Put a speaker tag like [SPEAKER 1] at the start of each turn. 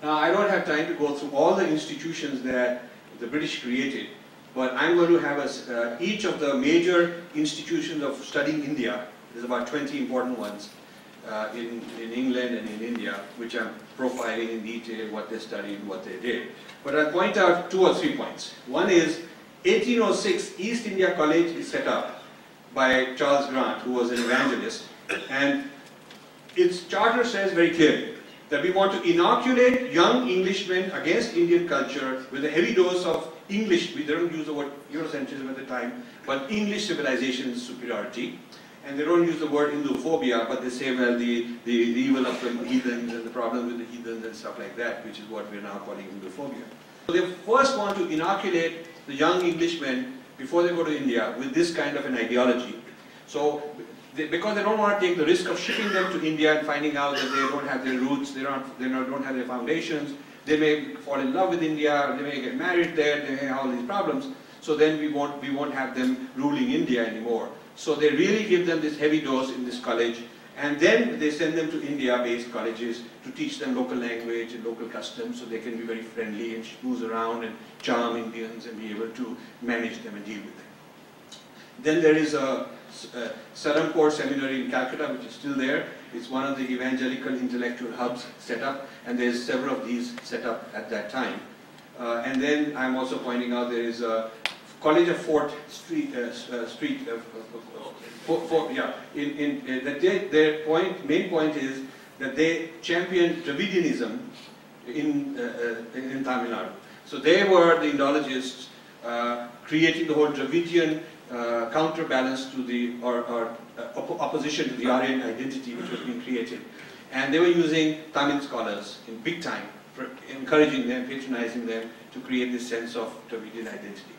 [SPEAKER 1] Now, I don't have time to go through all the institutions that the British created, but I'm going to have each of the major institutions of studying India. There's about 20 important ones in England and in India, which I'm profiling in detail what they studied and what they did. But I'll point out 2 or 3 points. One is 1806 East India College is set up by Charles Grant, who was an evangelist, and its charter says very clearly that we want to inoculate young Englishmen against Indian culture with a heavy dose of English, we don't use the word Eurocentrism at the time, but English civilization superiority. And they don't use the word Hinduphobia, but they say, well, the evil of the heathens and the problem with the heathens and stuff like that, which is what we're now calling Hinduphobia. So they first want to inoculate the young Englishmen before they go to India with this kind of an ideology. So, because they don't want to take the risk of shipping them to India and finding out that they don't have their roots, they don't have their foundations, they may fall in love with India, they may get married there, they may have all these problems. So then we won't have them ruling India anymore. So they really give them this heavy dose in this college, and then they send them to India-based colleges to teach them local language and local customs so they can be very friendly and schmooze around and charm Indians and be able to manage them and deal with them. Then there is a Sarampur Seminary in Calcutta, which is still there. It's one of the evangelical intellectual hubs set up, and there's several of these set up at that time. And then I'm also pointing out there is a College of Fort Street, their main point is that they championed Dravidianism in Tamil Nadu. So they were the Indologists creating the whole Dravidian counterbalance to the, opposition to the Aryan identity which was being created. And they were using Tamil scholars in big time, for encouraging them, patronizing them to create this sense of Dravidian identity.